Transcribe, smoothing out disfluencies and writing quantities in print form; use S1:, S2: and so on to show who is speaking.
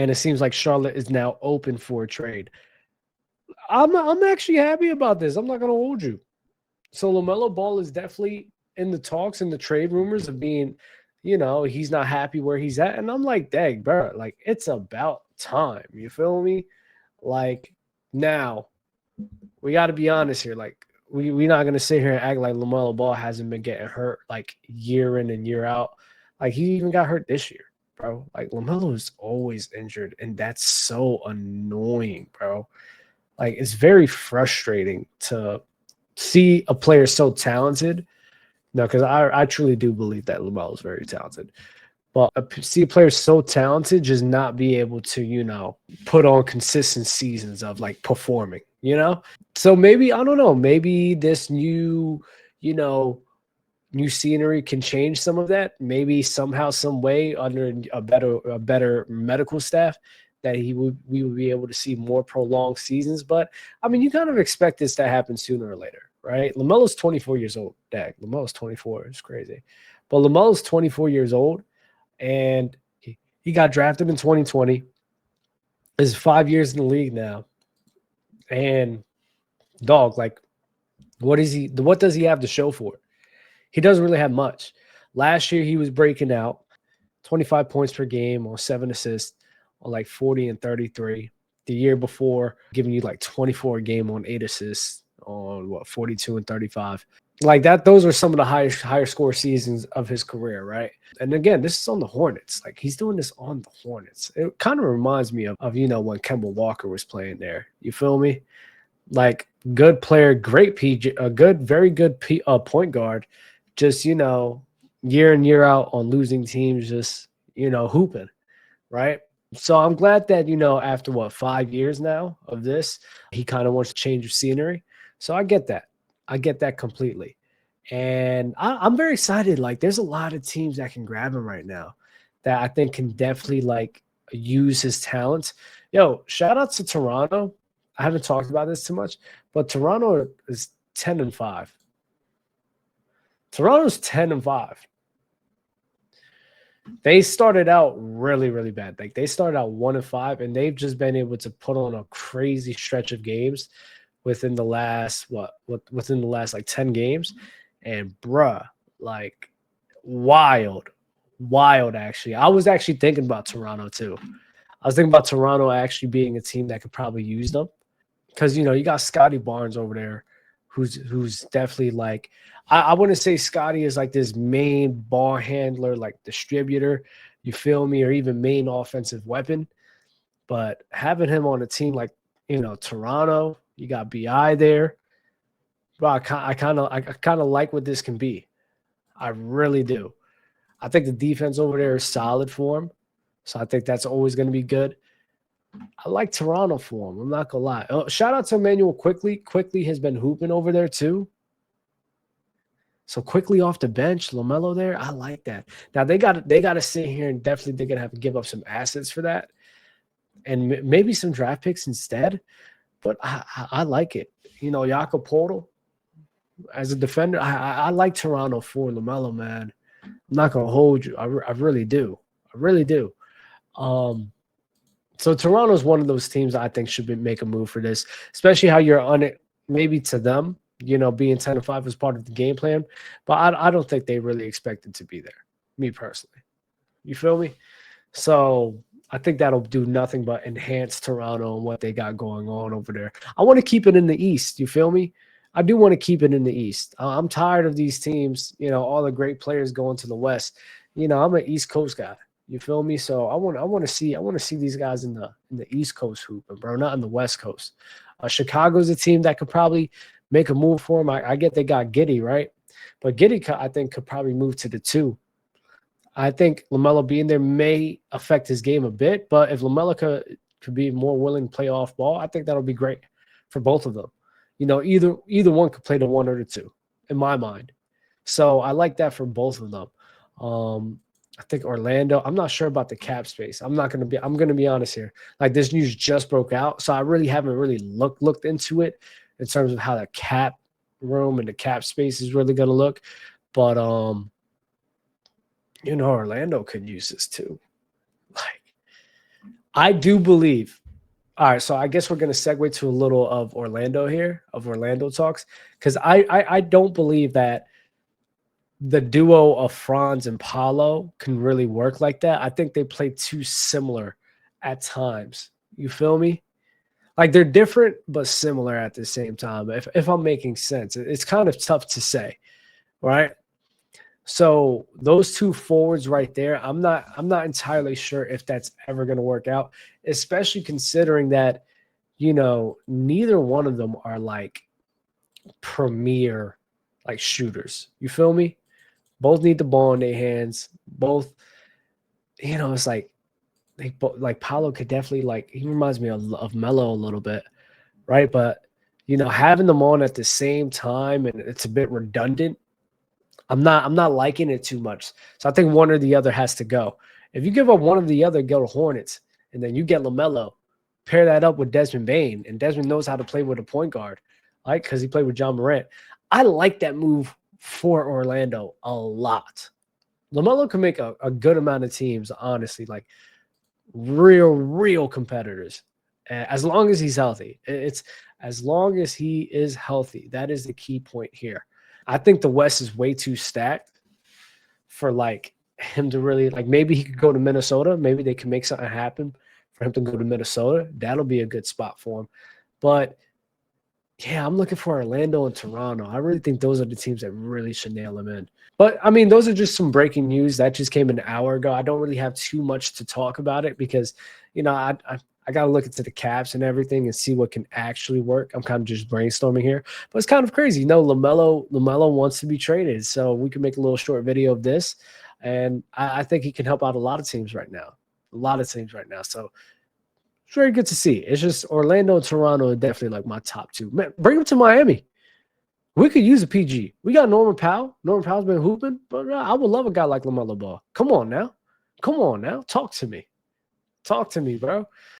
S1: and it seems like Charlotte is now open for a trade. I'm actually happy about this. I'm not gonna hold you. So LaMelo Ball is definitely in the talks and the trade rumors of being, he's not happy where he's at. And I'm like, dang, bro, like it's about time. You feel me? Like now, we got to be honest here. Like we're not gonna sit here and act like LaMelo Ball hasn't been getting hurt like year in and year out. Like he even got hurt this year, bro. Like LaMelo is always injured, and that's so annoying, bro. Like it's very frustrating to see a player so talented. No, because I truly do believe that LaMelo is very talented. But see a player so talented just not be able to, put on consistent seasons of like performing. So maybe, I don't know, maybe this you know, new scenery can change some of that. Maybe somehow, some way, under a better medical staff, that we would be able to see more prolonged seasons. But I mean, you kind of expect this to happen sooner or later, right? LaMelo's 24 years old. Dang, LaMelo's 24. It's crazy, but LaMelo's 24 years old, and he got drafted in 2020. Is 5 years in the league now, and dog, like, what is he? What does he have to show for it? He doesn't really have much. Last year, he was breaking out 25 points per game on 7 assists on like 40 and 33. The year before, giving you like 24 a game on 8 assists on 42 and 35. Like that, those are some of the higher score seasons of his career, right? And again, this is on the Hornets. Like he's doing this on the Hornets. It kind of reminds me of when Kemba Walker was playing there. You feel me? Like good player, great PG, a good, very good point guard, just year in year out on losing teams, just hooping, right? So I'm glad that after 5 years now of this, he kind of wants to change of scenery. So I get that completely, and I'm very excited. Like there's a lot of teams that can grab him right now, that I think can definitely like use his talents. Yo, shout out to Toronto. I haven't talked about this too much, but Toronto is 10-5. Toronto's 10-5. They started out really, really bad. Like they started out 1-5, and they've just been able to put on a crazy stretch of games within the last within the last like 10 games. And bruh, like wild actually. I was actually thinking about Toronto too. I was thinking about Toronto actually being a team that could probably use them. Because you got Scotty Barnes over there, who's definitely like, I wouldn't say Scotty is like this main ball handler, like distributor, you feel me, or even main offensive weapon. But having him on a team like Toronto, you got Bi there. Bro, I kind of like what this can be. I really do. I think the defense over there is solid for him, so I think that's always going to be good. I like Toronto for him. I'm not gonna lie. Oh, shout out to Emmanuel Quickly. Quickly has been hooping over there too. So Quickly off the bench, LaMelo there. I like that. Now they got to sit here, and definitely they're gonna have to give up some assets for that, and maybe some draft picks instead. But I like it. Jakob Poeltl as a defender. I like Toronto for LaMelo, man. I'm not gonna hold you. I really do. I really do. So Toronto's one of those teams I think should make a move for this, especially how you're on it. Maybe to them, being 10-5 was part of the game plan, but I don't think they really expected to be there. Me personally, you feel me? So I think that'll do nothing but enhance Toronto and what they got going on over there. I want to keep it in the East. You feel me? I do want to keep it in the East. I'm tired of these teams. All the great players going to the West. I'm an East Coast guy. You feel me? So I want to see these guys in the East Coast hooping, bro, not in the West Coast. Chicago's a team that could probably make a move for him. I get they got Giddey, right? But Giddey, I think, could probably move to the 2. I think LaMelo being there may affect his game a bit, but if LaMelo could be more willing to play off ball, I think that'll be great for both of them. Either one could play the 1 or the 2, in my mind. So I like that for both of them. I think Orlando, I'm not sure about the cap space. I'm going to be honest here. Like this news just broke out, so I really haven't really looked into it in terms of how the cap room and the cap space is really going to look. But Orlando could use this too. Like I do believe. All right, so I guess we're going to segue to a little of Orlando here, of Orlando talks, because I don't believe that the duo of Franz and Paolo can really work like that. I think they play too similar at times. You feel me? Like they're different but similar at the same time. If I'm making sense, it's kind of tough to say, right? So those two forwards right there, I'm not entirely sure if that's ever going to work out, especially considering that, you know, neither one of them are like premier like shooters. You feel me? Both need the ball in their hands. Both, you know, it's like they like Paolo could definitely like he reminds me of Melo a little bit, right? But you know, having them on at the same time and it's a bit redundant. I'm not liking it too much. So I think one or the other has to go. If you give up one or the other, go to Hornets, and then you get LaMelo, pair that up with Desmond Bane, and Desmond knows how to play with a point guard, right? Because he played with John Morant. I like that move for Orlando a lot. LaMelo can make a good amount of teams, honestly, like real competitors, as long as he's healthy. It's as long as he is healthy. That is the key point here. I think the West is way too stacked for like him to really like. Maybe he could go to Minnesota. Maybe they can make something happen for him to go to Minnesota. That'll be a good spot for him. But yeah, I'm looking for Orlando and Toronto. I really think those are the teams that really should nail him in. But I mean, those are just some breaking news that just came an hour ago. I don't really have too much to talk about it because, you know, I got to look into the caps and everything and see what can actually work. I'm kind of just brainstorming here, but it's kind of crazy. You know, LaMelo wants to be traded, so we can make a little short video of this, and I think he can help out a lot of teams right now. So it's very good to see. It's just Orlando and Toronto are definitely like my top two. Man, bring him to Miami. We could use a PG. We got Norman Powell. Norman Powell's been hooping, but I would love a guy like LaMelo Ball. Come on now. Talk to me, bro.